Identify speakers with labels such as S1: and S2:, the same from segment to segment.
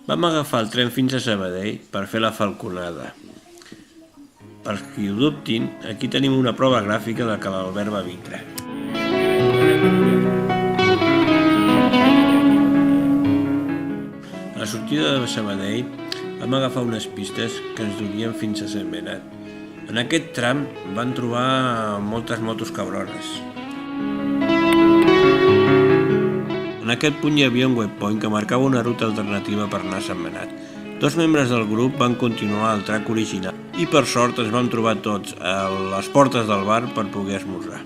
S1: Vam agafar el tren fins a Sabadell per fer la falconada. Per qui ho dubtin, aquí tenim una prova gràfica de que l'Albert va vindre. A la sortida de Sabadell vam agafar unes pistes que ens durien fins a Sentmenat. En aquest tram van trobar moltes motos cabrones. En aquest punt hi havia un waypoint que marcava una ruta alternativa per anar a Sentmenat. Dos membres del grup van continuar el track original i per sort ens vam trobar tots a les portes del bar per poder esmorzar.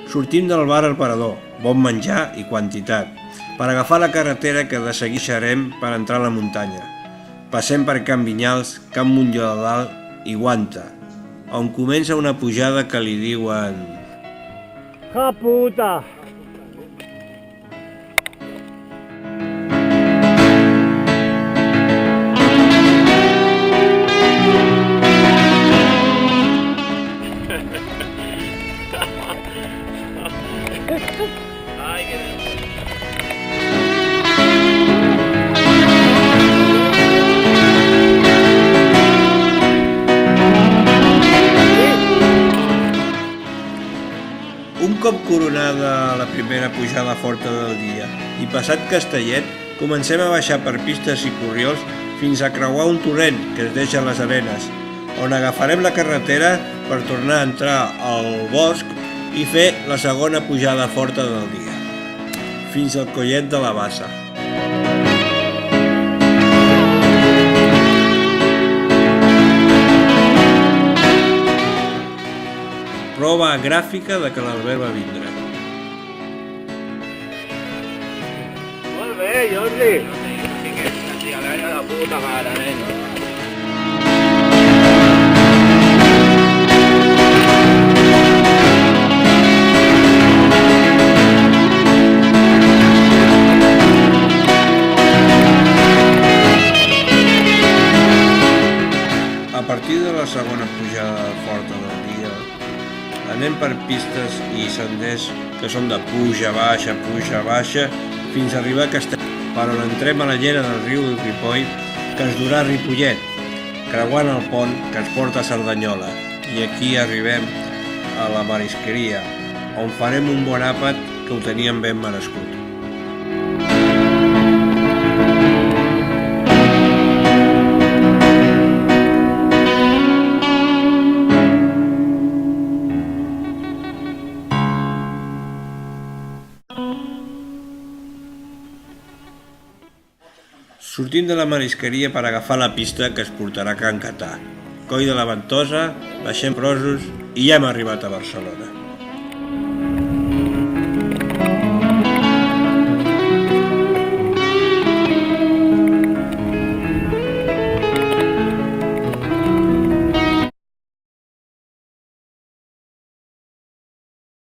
S1: Sortim del bar al Parador, bon menjar i quantitat, per agafar la carretera que de seguir deixarem per entrar a la muntanya. Passem per Can Vinyals, Can Montllor de Dalt i Guanta, on comença una pujada que li diuen...
S2: ¡Ja puta! Ay, qué
S1: Un cop coronada la primera pujada forta del dia i passat Castellet, comencem a baixar per pistes i corriols fins a creuar un torrent que es deixa a les arenes, on agafarem la carretera per tornar a entrar al bosc i fer la segona pujada forta del dia, fins al Collet de la Bassa. Prova gràfica de que l'Albert va vindre.
S2: Molt bé, Jordi. A veure la puta mare, nen.
S1: A partir de la segona pujada forta del dia, anem per pistes i senders que són de puja baixa, fins a arribar a Castellet, per on entrem a la llera del riu Ripoll, que ens durà a Ripollet, creuant el pont que ens porta a Cerdanyola. I aquí arribem a la marisqueria, on farem un bon àpat que ho teníem ben merescut. Sortim de la marisqueria per agafar la pista que es portarà a Can Catà. Coll de la Ventosa, baixem Brosos i ja hem arribat a Barcelona.